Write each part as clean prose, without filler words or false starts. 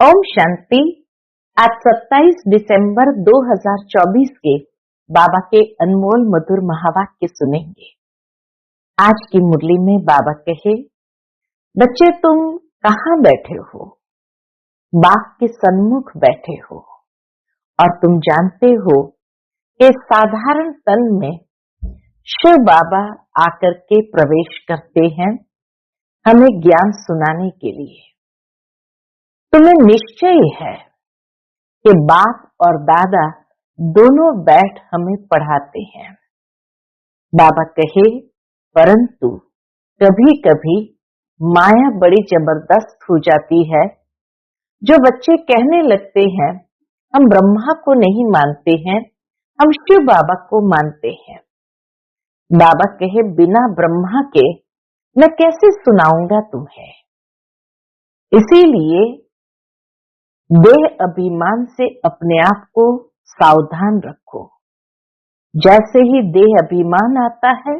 ओम शांति। आज 27 दिसंबर 2024 के बाबा के अनमोल मधुर महावाक्य सुनेंगे। आज की मुरली में बाबा कहे, बच्चे तुम कहाँ बैठे हो? बाप के सन्मुख बैठे हो और तुम जानते हो कि साधारण तन में शिव बाबा आकर के प्रवेश करते हैं हमें ज्ञान सुनाने के लिए। तुम्हें निश्चय है कि बाप और दादा दोनों बैठ हमें पढ़ाते हैं। बाबा कहे, परंतु कभी कभी माया बड़ी जबरदस्त हो जाती है। जो बच्चे कहने लगते हैं हम ब्रह्मा को नहीं मानते हैं, हम शिव बाबा को मानते हैं। बाबा कहे, बिना ब्रह्मा के मैं कैसे सुनाऊंगा तुम्हें। इसीलिए देह अभिमान से अपने आप को सावधान रखो। जैसे ही देह अभिमान आता है,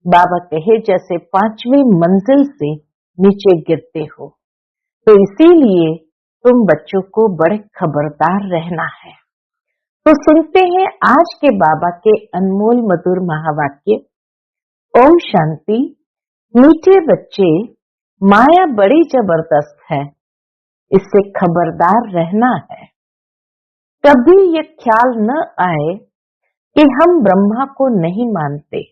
बाबा कहे जैसे 5वीं मंजिल से नीचे गिरते हो। तो इसीलिए तुम बच्चों को बड़े खबरदार रहना है। तो सुनते हैं आज के बाबा के अनमोल मधुर महावाक्य। ओम शांति। मीठे बच्चे, माया बड़ी जबरदस्त है, इससे खबरदार रहना है। कभी ये ख्याल न आए कि हम ब्रह्मा को नहीं मानते।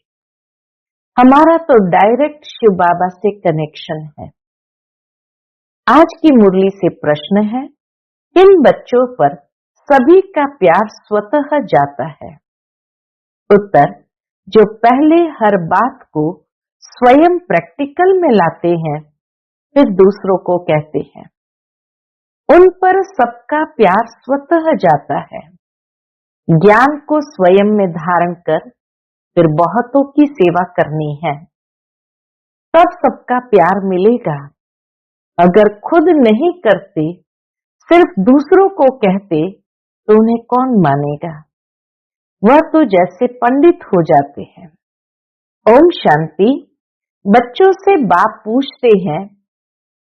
हमारा तो डायरेक्ट शिव बाबा से कनेक्शन है। आज की मुरली से प्रश्न है, किन बच्चों पर सभी का प्यार स्वतः जाता है? उत्तर, जो पहले हर बात को स्वयं प्रैक्टिकल में लाते हैं फिर दूसरों को कहते हैं, उन पर सबका प्यार स्वतः जाता है। ज्ञान को स्वयं में धारण कर फिर बहुतों की सेवा करनी है, तब सबका प्यार मिलेगा। अगर खुद नहीं करते, सिर्फ दूसरों को कहते, तो उन्हें कौन मानेगा? वह तो जैसे पंडित हो जाते हैं। ओम शांति। बच्चों से बाप पूछते हैं,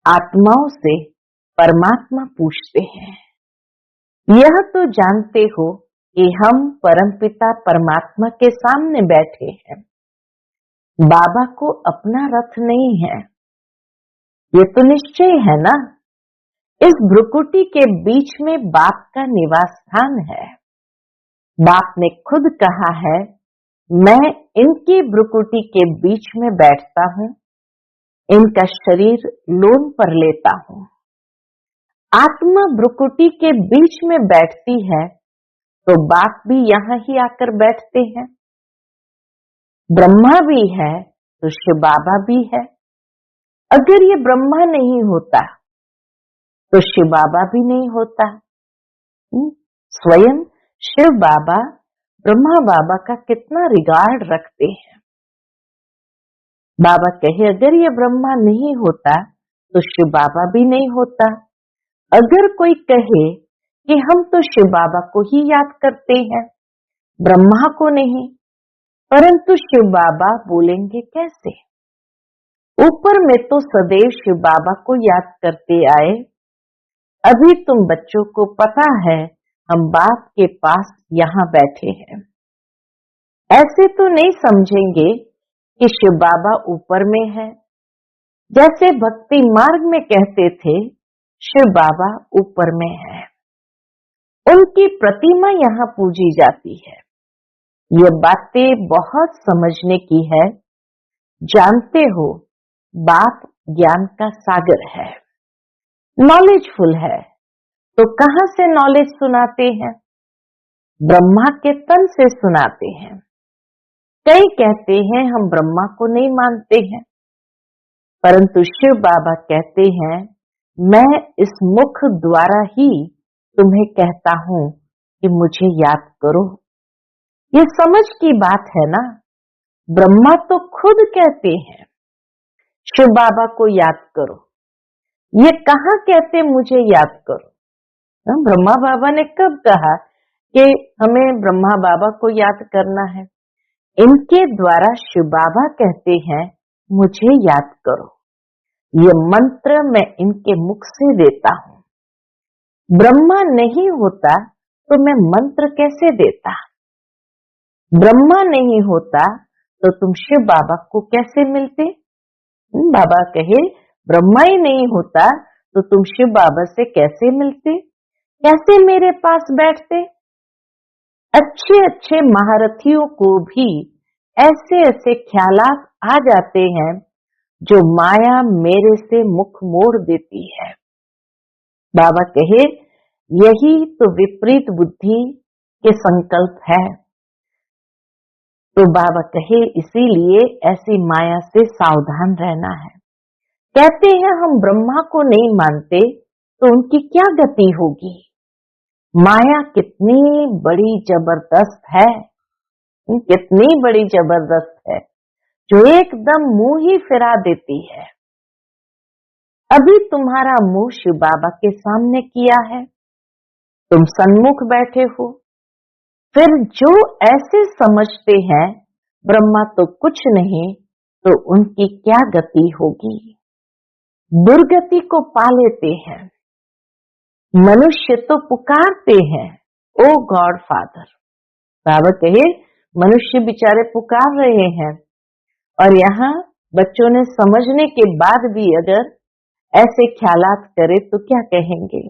आत्माओं से परमात्मा पूछते हैं। यह तो जानते हो कि हम परमपिता परमात्मा के सामने बैठे हैं। बाबा को अपना रथ नहीं है, ये तो निश्चय है ना। इस भ्रुकुटी के बीच में बाप का निवास स्थान है। बाप ने खुद कहा है, मैं इनकी भ्रुकुटी के बीच में बैठता हूं, इनका शरीर लोन पर लेता हूं। आत्मा भ्रुकुटी के बीच में बैठती है तो बाप भी यहां ही आकर बैठते हैं। ब्रह्मा भी है तो शिव बाबा भी है। अगर ये ब्रह्मा नहीं होता तो शिव बाबा भी नहीं होता। स्वयं शिव बाबा ब्रह्मा बाबा का कितना रिगार्ड रखते हैं। बाबा कहे, अगर ये ब्रह्मा नहीं होता तो शिव बाबा भी नहीं होता। अगर कोई कहे कि हम तो शिव बाबा को ही याद करते हैं, ब्रह्मा को नहीं, परंतु शिव बाबा बोलेंगे कैसे? ऊपर में तो सदैव शिव बाबा को याद करते आए। अभी तुम बच्चों को पता है हम बाप के पास यहां बैठे हैं। ऐसे तो नहीं समझेंगे कि शिव बाबा ऊपर में है। जैसे भक्ति मार्ग में कहते थे शिव बाबा ऊपर में है, उनकी प्रतिमा यहां पूजी जाती है। ये बातें बहुत समझने की है। जानते हो बाप ज्ञान का सागर है, नॉलेजफुल है, तो कहां से नॉलेज सुनाते हैं? ब्रह्मा के तन से सुनाते हैं। कई कहते हैं हम ब्रह्मा को नहीं मानते हैं, परंतु शिव बाबा कहते हैं, मैं इस मुख द्वारा ही तुम्हें कहता हूं कि मुझे याद करो। ये समझ की बात है ना। ब्रह्मा तो खुद कहते हैं शिव बाबा को याद करो। ये कहां कहते मुझे याद करो? ब्रह्मा बाबा ने कब कहा कि हमें ब्रह्मा बाबा को याद करना है? इनके द्वारा शिव बाबा कहते हैं मुझे याद करो। ये मंत्र मैं इनके मुख से देता हूं। ब्रह्मा नहीं होता तो मैं मंत्र कैसे देता? ब्रह्मा नहीं होता तो तुम शिव बाबा को कैसे मिलते? बाबा कहे ब्रह्मा ही नहीं होता तो तुम शिव बाबा से कैसे मिलते, कैसे मेरे पास बैठते? अच्छे अच्छे महारथियों को भी ऐसे ऐसे ख्यालात आ जाते हैं जो माया मेरे से मुख मोड़ देती है। बाबा कहे यही तो विपरीत बुद्धि के संकल्प है। तो बाबा कहे इसीलिए ऐसी माया से सावधान रहना है। कहते हैं हम ब्रह्मा को नहीं मानते तो उनकी क्या गति होगी? माया कितनी बड़ी जबरदस्त है, कितनी बड़ी जबरदस्त है जो एकदम मुंह ही फिरा देती है। अभी तुम्हारा मुंह शिव बाबा के सामने किया है, तुम सन्मुख बैठे हो, फिर जो ऐसे समझते हैं ब्रह्मा तो कुछ नहीं, तो उनकी क्या गति होगी? दुर्गति को पा लेते हैं। मनुष्य तो पुकारते हैं ओ गॉड फादर। बाबा कहे मनुष्य बेचारे पुकार रहे हैं, और यहाँ बच्चों ने समझने के बाद भी अगर ऐसे ख्यालात करे तो क्या कहेंगे?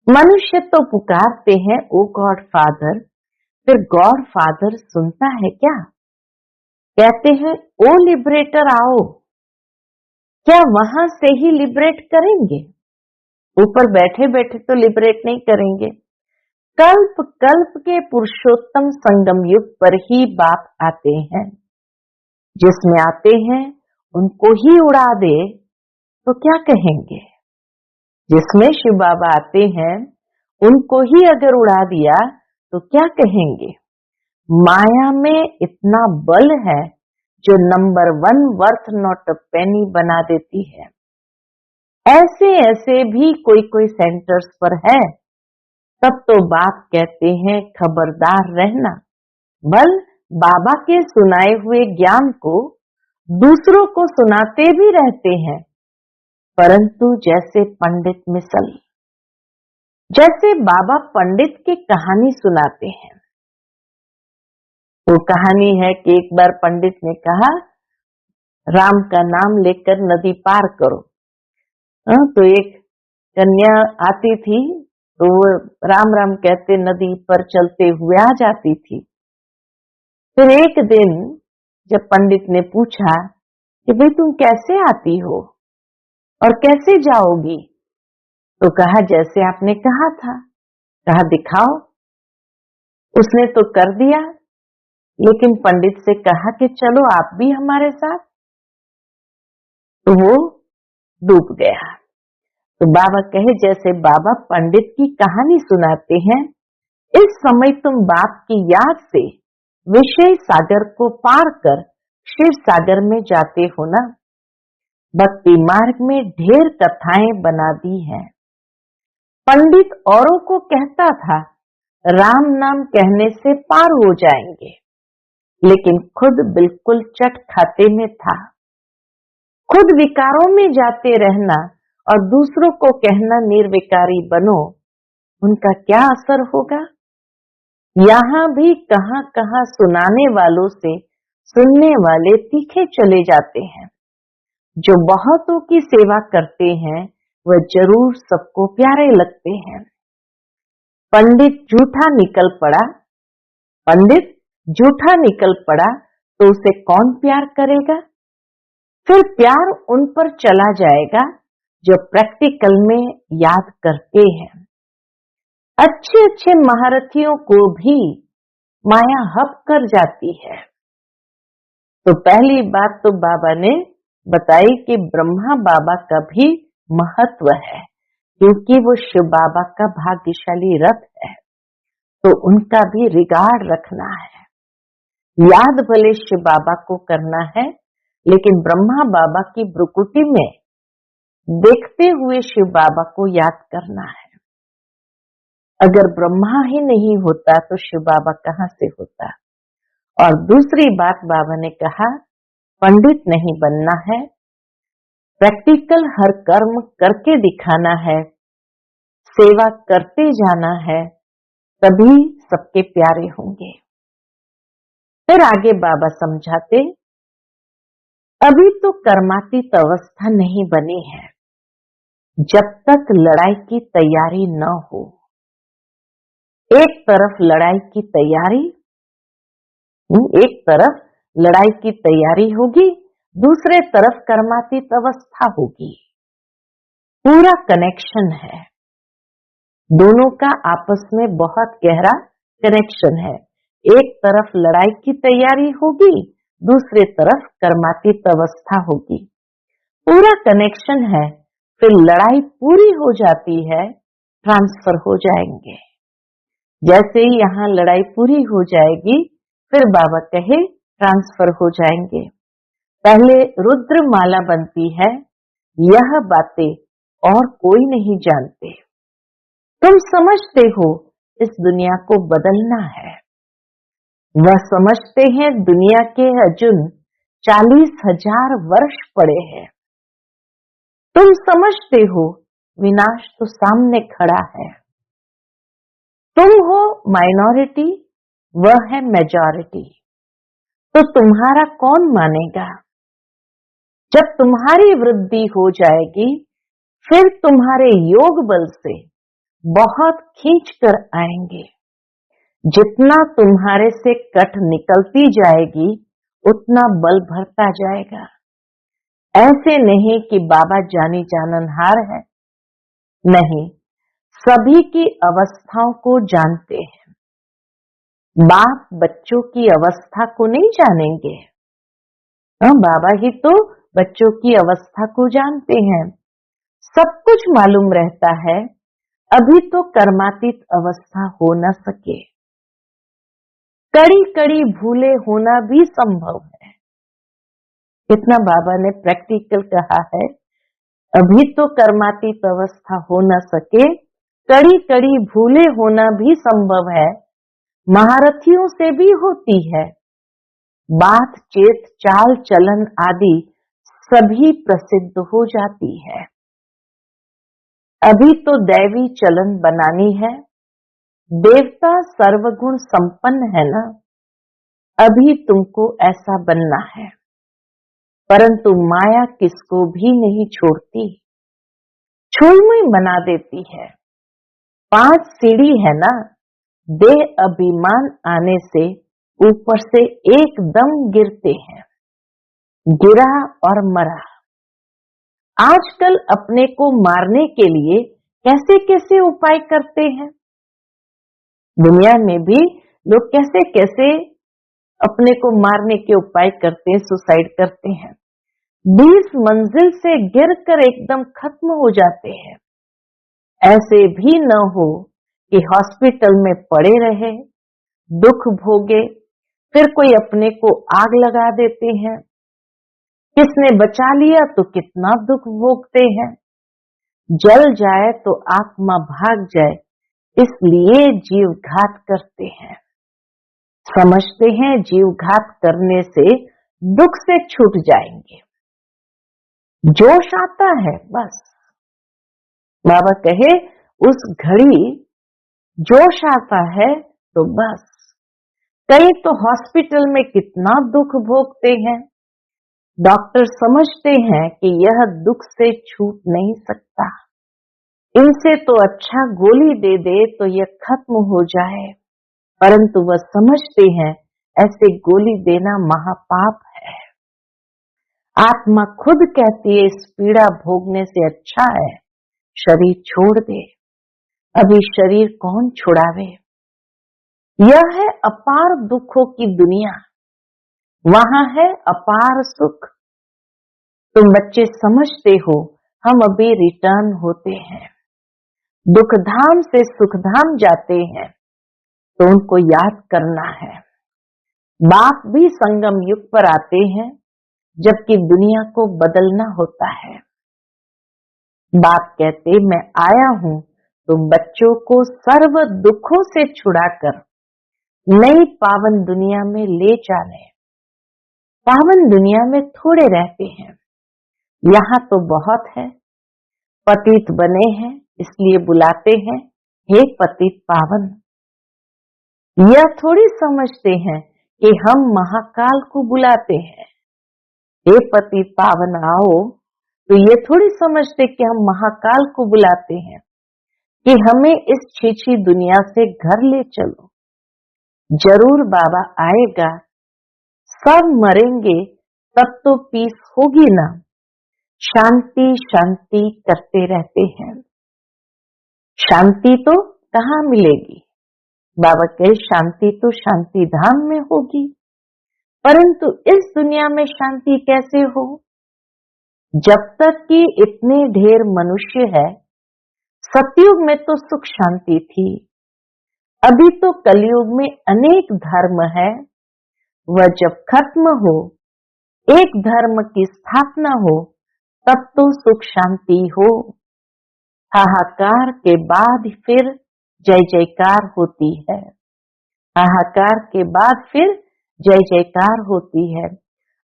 मनुष्य तो पुकारते हैं ओ गॉड फादर, फिर गॉड फादर सुनता है क्या? कहते हैं ओ लिबरेटर आओ, क्या वहां से ही लिबरेट करेंगे? ऊपर बैठे बैठे तो लिबरेट नहीं करेंगे। कल्प कल्प के पुरुषोत्तम संगम युग पर ही बाप आते हैं। जिसमें आते हैं उनको ही उड़ा दे तो क्या कहेंगे? जिसमें शिव बाबा आते हैं उनको ही अगर उड़ा दिया तो क्या कहेंगे? माया में इतना बल है जो नंबर 1 वर्थ नॉट अ पेनी बना देती है। ऐसे ऐसे भी कोई कोई सेंटर्स पर है, तब तो बाप कहते हैं खबरदार रहना। बल बाबा के सुनाए हुए ज्ञान को दूसरों को सुनाते भी रहते हैं, परंतु जैसे पंडित मिसल, जैसे बाबा पंडित की कहानी सुनाते हैं। वो कहानी है कि एक बार पंडित ने कहा राम का नाम लेकर नदी पार करो। तो एक कन्या आती थी, तो वो राम राम कहते नदी पर चलते हुए आ जाती थी। फिर एक दिन जब पंडित ने पूछा कि भाई तुम कैसे आती हो और कैसे जाओगी, तो कहा जैसे आपने कहा था। कहा दिखाओ। उसने तो कर दिया, लेकिन पंडित से कहा कि चलो आप भी हमारे साथ। तो वो डूब गया। तो बाबा कहे जैसे बाबा पंडित की कहानी सुनाते हैं, इस समय तुम बाप की याद से विषय सागर को पार कर शिव सागर में जाते हो ना। भक्ति मार्ग में ढेर कथाएं बना दी हैं। पंडित औरों को कहता था राम नाम कहने से पार हो जाएंगे, लेकिन खुद बिल्कुल चट खाते में था। खुद विकारों में जाते रहना और दूसरों को कहना निर्विकारी बनो, उनका क्या असर होगा? यहाँ भी कहां कहां सुनाने वालों से सुनने वाले तीखे चले जाते हैं। जो बहुतों की सेवा करते हैं वह जरूर सबको प्यारे लगते हैं। पंडित झूठा निकल पड़ा, पंडित झूठा निकल पड़ा तो उसे कौन प्यार करेगा? फिर प्यार उन पर चला जाएगा जो प्रैक्टिकल में याद करते हैं। अच्छे अच्छे महारथियों को भी माया हप कर जाती है। तो पहली बात तो बाबा ने बताई कि ब्रह्मा बाबा का भी महत्व है, क्योंकि वो शिव बाबा का भाग्यशाली रथ है, तो उनका भी रिगार्ड रखना है। याद भले शिव बाबा को करना है, लेकिन ब्रह्मा बाबा की भ्रुकुटी में देखते हुए शिव बाबा को याद करना है। अगर ब्रह्मा ही नहीं होता तो शिव बाबा कहां से होता? और दूसरी बात बाबा ने कहा पंडित नहीं बनना है, प्रैक्टिकल हर कर्म करके दिखाना है, सेवा करते जाना है, तभी सबके प्यारे होंगे। फिर आगे बाबा समझाते, अभी तो कर्मातीत अवस्था नहीं बनी है। जब तक लड़ाई की तैयारी न हो, एक तरफ लड़ाई की तैयारी, एक तरफ लड़ाई की तैयारी होगी, दूसरे तरफ कर्मातीत अवस्था होगी। पूरा कनेक्शन है, दोनों का आपस में बहुत गहरा कनेक्शन है। एक तरफ लड़ाई की तैयारी होगी, दूसरे तरफ कर्मातीत अवस्था होगी। पूरा कनेक्शन है। फिर लड़ाई पूरी हो जाती है, ट्रांसफर हो जाएंगे। जैसे ही यहाँ लड़ाई पूरी हो जाएगी, फिर बाबा कहे ट्रांसफर हो जाएंगे। पहले रुद्र माला बनती है, यह बातें और कोई नहीं जानते। तुम समझते हो इस दुनिया को बदलना है, वह समझते हैं दुनिया के अजुन 40,000 वर्ष पड़े हैं। तुम समझते हो विनाश तो सामने खड़ा है। तुम हो माइनॉरिटी, वह है मेजॉरिटी, तो तुम्हारा कौन मानेगा? जब तुम्हारी वृद्धि हो जाएगी, फिर तुम्हारे योग बल से बहुत खींच कर आएंगे। जितना तुम्हारे से कट निकलती जाएगी, उतना बल भरता जाएगा। ऐसे नहीं कि बाबा जानी जाननहार है, नहीं, सभी की अवस्थाओं को जानते हैं। बाप बच्चों की अवस्था को नहीं जानेंगे, बाबा ही तो बच्चों की अवस्था को जानते हैं। सब कुछ मालूम रहता है, अभी तो कर्मातीत अवस्था हो न सके। कड़ी कड़ी भूले होना भी संभव है। कितना बाबा ने प्रैक्टिकल कहा है, अभी तो कर्मातीत अवस्था हो न सके, कड़ी कड़ी भूले होना भी संभव है। महारथियों से भी होती है। बात चेत चाल चलन आदि सभी प्रसिद्ध हो जाती है। अभी तो दैवी चलन बनानी है। देवता सर्वगुण संपन्न है ना, अभी तुमको ऐसा बनना है। परंतु माया किसको भी नहीं छोड़ती, छुई बना देती है। 5 सीढ़ी है ना, देह अभिमान आने से ऊपर से एकदम गिरते हैं। गिरा और मरा। आजकल अपने को मारने के लिए कैसे कैसे उपाय करते हैं। दुनिया में भी लोग कैसे कैसे अपने को मारने के उपाय करते हैं, सुसाइड करते हैं। 20 मंजिल से गिरकर एकदम खत्म हो जाते हैं। ऐसे भी न हो कि हॉस्पिटल में पड़े रहे, दुख भोगे, फिर कोई अपने को आग लगा देते हैं। किसने बचा लिया तो कितना दुख भोगते हैं। जल जाए तो आत्मा भाग जाए, इसलिए जीव घात करते हैं। समझते हैं जीव घात करने से दुख से छूट जाएंगे। जोश आता है बस, बाबा कहे उस घड़ी जोश आता है तो बस। कई तो हॉस्पिटल में कितना दुख भोगते हैं। डॉक्टर समझते हैं कि यह दुख से छूट नहीं सकता, इनसे तो अच्छा गोली दे दे तो यह खत्म हो जाए। परंतु वह समझते हैं ऐसे गोली देना महापाप है। आत्मा खुद कहती है इस पीड़ा भोगने से अच्छा है शरीर छोड़ दे। अभी शरीर कौन छुड़ावे। यह है अपार दुखों की दुनिया, वहां है अपार सुख। तुम बच्चे समझते हो हम अभी रिटर्न होते हैं, दुख धाम से सुख धाम जाते हैं, तो उनको याद करना है। बाप भी संगम युग पर आते हैं, जबकि दुनिया को बदलना होता है। बाप कहते मैं आया हूं तुम बच्चों को सर्व दुखों से छुड़ाकर नई पावन दुनिया में ले जाने। पावन दुनिया में थोड़े रहते हैं, यहाँ तो बहुत है। पतित बने हैं, इसलिए बुलाते हैं हे पतित पावन। यह थोड़ी समझते हैं कि हम महाकाल को बुलाते हैं, हे पतित पावन आओ। तो ये थोड़ी समझते कि हम महाकाल को बुलाते हैं कि हमें इस छीछी दुनिया से घर ले चलो। जरूर बाबा आएगा, सब मरेंगे तब तो पीस होगी ना। शांति शांति करते रहते हैं। शांति तो कहाँ मिलेगी? बाबा कहे शांति तो शांति धाम में होगी, परंतु इस दुनिया में शांति कैसे हो? जब तक कि इतने ढेर मनुष्य है, सतयुग में तो सुख शांति थी। अभी तो कलयुग में अनेक धर्म है। वह जब खत्म हो, एक धर्म की स्थापना हो, तब तो सुख शांति हो। हाहाकार के बाद फिर जय जयकार होती है। हाहाकार के बाद फिर जय जयकार होती है।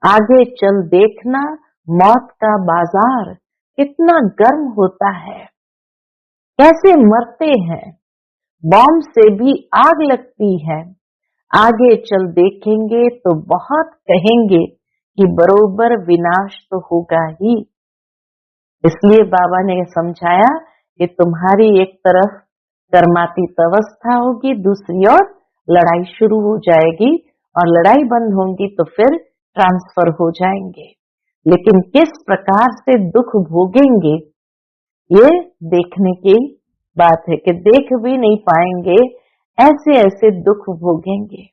आगे चल देखना, मौत का बाजार कितना गर्म होता है, कैसे मरते हैं, बॉम्ब से भी आग लगती है। आगे चल देखेंगे तो बहुत कहेंगे कि बरोबर विनाश तो होगा ही। इसलिए बाबा ने समझाया कि तुम्हारी एक तरफ कर्मातीत अवस्था होगी, दूसरी ओर लड़ाई शुरू हो जाएगी, और लड़ाई बंद होगी तो फिर ट्रांसफर हो जाएंगे। लेकिन किस प्रकार से दुख भोगेंगे, ये देखने की बात है कि देख भी नहीं पाएंगे, ऐसे ऐसे दुख भोगेंगे।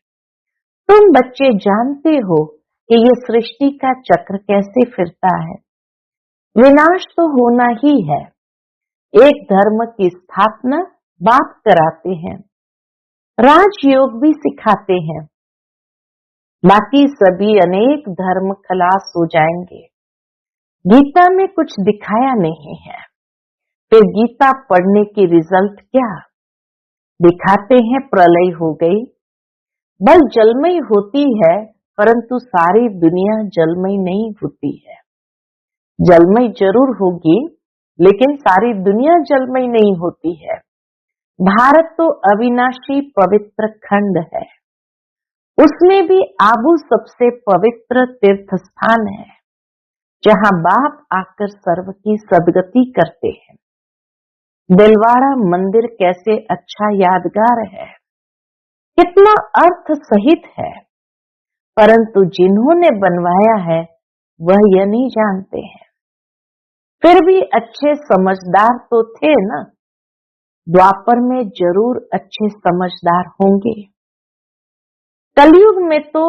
तुम बच्चे जानते हो कि ये सृष्टि का चक्र कैसे फिरता है। विनाश तो होना ही है। एक धर्म की स्थापना बाप कराते हैं, राजयोग भी सिखाते हैं, बाकी सभी अनेक धर्म खलास हो जाएंगे। गीता में कुछ दिखाया नहीं है, फिर गीता पढ़ने की रिजल्ट क्या? दिखाते हैं प्रलय हो गई, बल जलमयी होती है, परंतु सारी दुनिया जलमयी नहीं होती है। जलमयी जरूर होगी, लेकिन सारी दुनिया जलमयी नहीं होती है। भारत तो अविनाशी पवित्र खंड है, उसमें भी आबू सबसे पवित्र तीर्थ स्थान है, जहां बाप आकर सर्व की सदगति करते हैं। दिलवाड़ा मंदिर कैसे अच्छा यादगार है, कितना अर्थ सहित है, परंतु जिन्होंने बनवाया है वह यह नहीं जानते हैं। फिर भी अच्छे समझदार तो थे ना, द्वापर में जरूर अच्छे समझदार होंगे। कलयुग में तो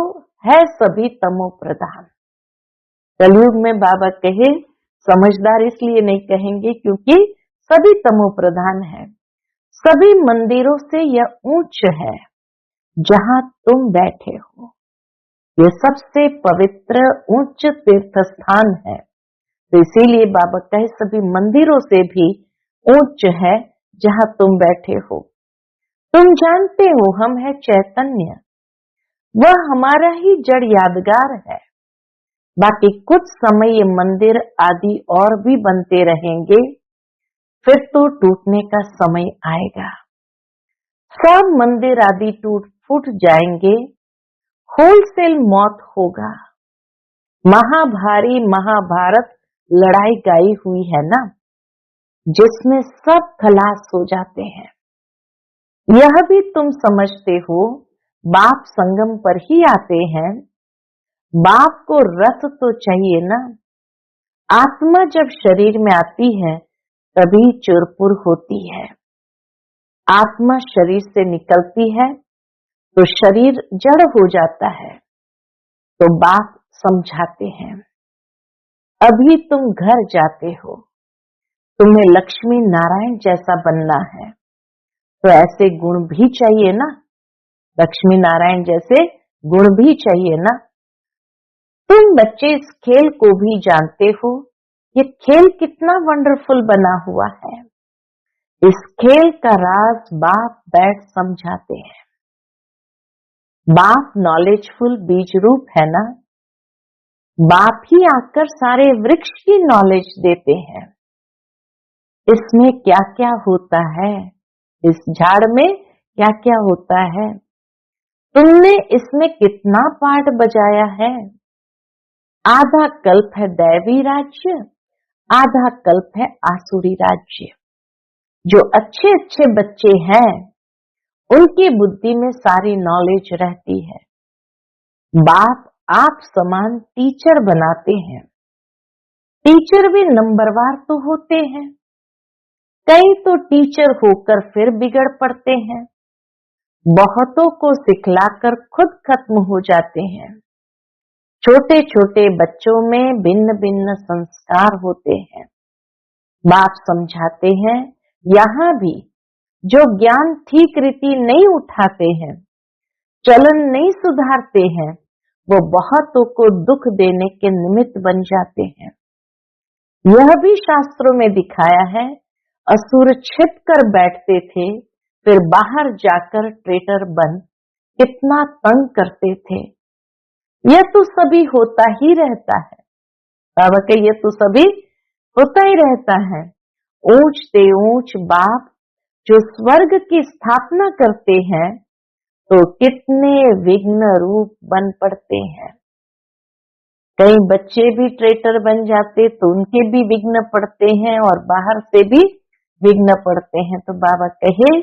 है सभी तमो प्रधान। कलयुग में बाबा कहे समझदार इसलिए नहीं कहेंगे क्योंकि सभी तमो प्रधान है। सभी मंदिरों से यह ऊंच है जहां तुम बैठे हो। ये सबसे पवित्र उच्च तीर्थ स्थान है, तो इसीलिए बाबा कहे सभी मंदिरों से भी ऊंच है जहां तुम बैठे हो। तुम जानते हो हम है चैतन्य, वह हमारा ही जड़ यादगार है। बाकी कुछ समय ये मंदिर आदि और भी बनते रहेंगे, फिर तो टूटने का समय आएगा। सब मंदिर आदि टूट फूट जाएंगे, होलसेल मौत होगा। महाभारी महाभारत लड़ाई गाई हुई है ना, जिसमें सब खलास हो जाते हैं। यह भी तुम समझते हो, बाप संगम पर ही आते हैं। बाप को रस तो चाहिए ना। आत्मा जब शरीर में आती है तभी चुरपुर होती है। आत्मा शरीर से निकलती है तो शरीर जड़ हो जाता है। तो बाप समझाते हैं, अभी तुम घर जाते हो, तुम्हें लक्ष्मी नारायण जैसा बनना है, तो ऐसे गुण भी चाहिए ना। लक्ष्मी नारायण जैसे गुण भी चाहिए ना। तुम बच्चे इस खेल को भी जानते हो, ये खेल कितना वंडरफुल बना हुआ है। इस खेल का राज बाप बैठ समझाते हैं। बाप नॉलेजफुल बीज रूप है ना, बाप ही आकर सारे वृक्ष की नॉलेज देते हैं। इसमें क्या क्या होता है, इस झाड़ में क्या क्या होता है, तुमने इसमें कितना पार्ट बजाया है। आधा कल्प है दैवी राज्य, आधा कल्प है आसुरी राज्य। जो अच्छे अच्छे बच्चे हैं उनकी बुद्धि में सारी नॉलेज रहती है। बाप आप समान टीचर बनाते हैं। टीचर भी नंबरवार तो होते हैं, कई तो टीचर होकर फिर बिगड़ पड़ते हैं, बहुतों को सिखलाकर खुद खत्म हो जाते हैं। छोटे छोटे बच्चों में भिन्न भिन्न संस्कार होते हैं। बाप समझाते हैं यहाँ भी जो ज्ञान ठीक रीति नहीं उठाते हैं, चलन नहीं सुधारते हैं, वो बहुतों को दुख देने के निमित्त बन जाते हैं। यह भी शास्त्रों में दिखाया है, असुर छिप कर बैठते थे, फिर बाहर जाकर ट्रेटर बन कितना तंग करते थे। यह तो सभी होता ही रहता है। बाबा के ये तो सभी होता ही रहता है। ऊंच से ऊंच बाप जो स्वर्ग की स्थापना करते हैं तो कितने विघ्न रूप बन पड़ते हैं। कई बच्चे भी ट्रेटर बन जाते तो उनके भी विघ्न पड़ते हैं और बाहर से भी विघ्न पड़ते हैं। तो बाबा कहे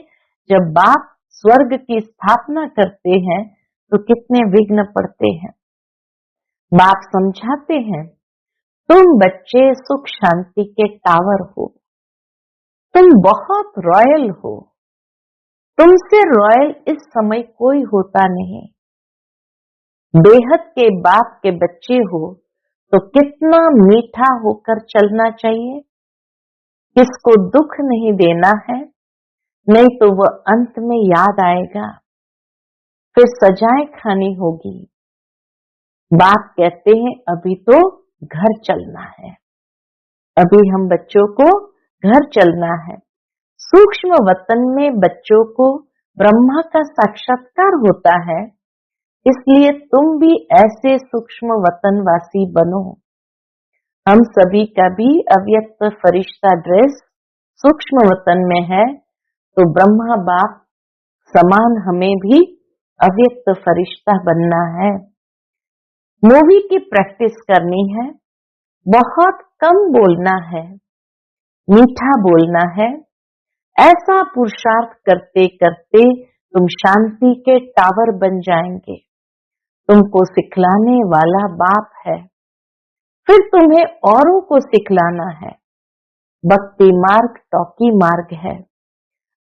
जब बाप स्वर्ग की स्थापना करते हैं तो कितने विघ्न पड़ते हैं। बाप समझाते हैं तुम बच्चे सुख शांति के टावर हो, तुम बहुत रॉयल हो, तुमसे रॉयल इस समय कोई होता नहीं। बेहद के बाप के बच्चे हो तो कितना मीठा होकर चलना चाहिए। किसको दुख नहीं देना है, नहीं तो वह अंत में याद आएगा, फिर सजाएं खानी होगी। बाप कहते हैं अभी तो घर चलना है, अभी हम बच्चों को घर चलना है। सूक्ष्म वतन में बच्चों को ब्रह्मा का साक्षात्कार होता है, इसलिए तुम भी ऐसे सूक्ष्म वतनवासी बनो। हम सभी का भी अव्यक्त फरिश्ता ड्रेस सूक्ष्म वतन में है, तो ब्रह्मा बाप समान हमें भी अव्यक्त फरिश्ता बनना है। मूवी की प्रैक्टिस करनी है, बहुत कम बोलना है, मीठा बोलना है। ऐसा पुरुषार्थ करते करते तुम शांति के टावर बन जाएंगे। तुमको सिखलाने वाला बाप है, फिर तुम्हें औरों को सिखलाना है। भक्ति मार्ग टॉकी मार्ग है,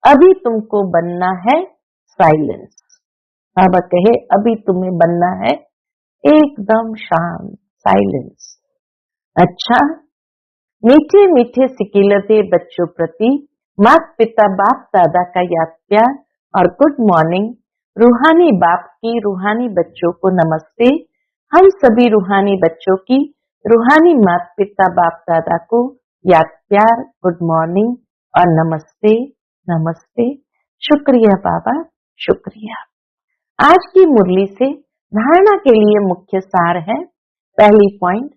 अभी तुमको बनना है साइलेंस। बाबा कहे अभी तुम्हें बनना है एकदम शांत, साइलेंस। अच्छा, मीठे मीठे सिकिलते बच्चों प्रति माता पिता बाप दादा का याद प्यार और गुड मॉर्निंग। रूहानी बाप की रूहानी बच्चों को नमस्ते। हम सभी रूहानी बच्चों की रूहानी माता पिता बाप दादा को याद प्यार, गुड मॉर्निंग और नमस्ते नमस्ते। शुक्रिया बाबा, शुक्रिया। आज की मुरली से धारणा के लिए मुख्य सार है। पहली पॉइंट,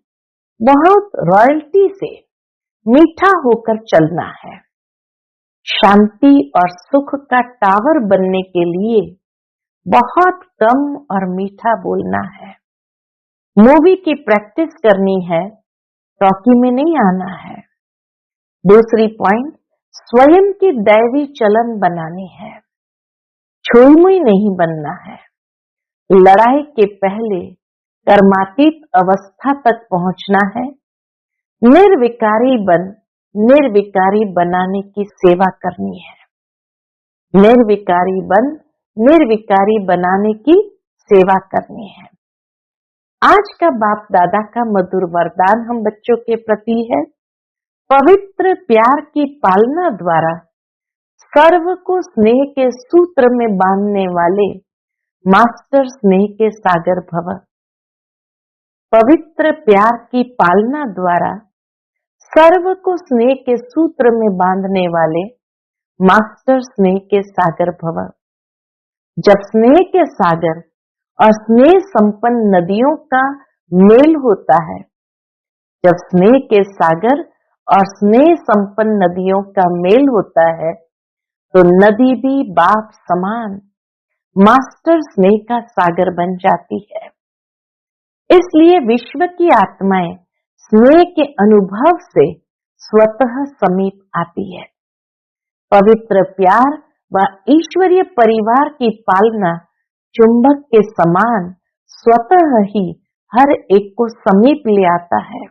बहुत रॉयल्टी से मीठा होकर चलना है। शांति और सुख का टावर बनने के लिए बहुत कम और मीठा बोलना है। मूवी की प्रैक्टिस करनी है, टॉकी में नहीं आना है। दूसरी पॉइंट, स्वयं की दैवी चलन बनानी है, छुई मुई नहीं बनना है। लड़ाई के पहले कर्मातीत अवस्था तक पहुंचना है। निर्विकारी बनाने की सेवा करनी है। निर्विकारी बनाने की सेवा करनी है। आज का बाप दादा का मधुर वरदान हम बच्चों के प्रति है, पवित्र प्यार की पालना द्वारा सर्व को स्नेह के सूत्र में बांधने वाले मास्टर स्नेह के सागर भव। पवित्र प्यार की पालना द्वारा सर्व को स्नेह के सूत्र में बांधने वाले मास्टर स्नेह के सागर भव। जब स्नेह के सागर और स्नेह संपन्न नदियों का मेल होता है, जब स्नेह के सागर और स्नेह संपन्न नदियों का मेल होता है तो नदी भी बाप समान मास्टर स्नेह का सागर बन जाती है। इसलिए विश्व की आत्माएं स्नेह के अनुभव से स्वतः समीप आती है। पवित्र प्यार व ईश्वरीय परिवार की पालना चुंबक के समान स्वतः ही हर एक को समीप ले आता है।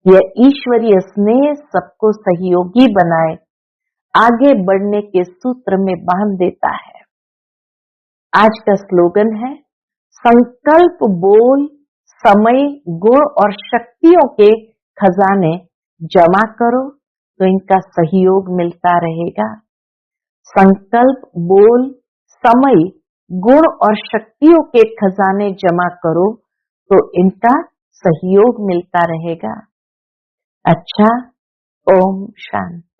यह ईश्वरीय स्नेह सबको सहयोगी बनाए आगे बढ़ने के सूत्र में बांध देता है। आज का स्लोगन है, संकल्प बोल समय गुण और शक्तियों के खजाने जमा करो तो इनका सहयोग मिलता रहेगा। संकल्प बोल समय गुण और शक्तियों के खजाने जमा करो तो इनका सहयोग मिलता रहेगा। अच्छा, ओम शांति।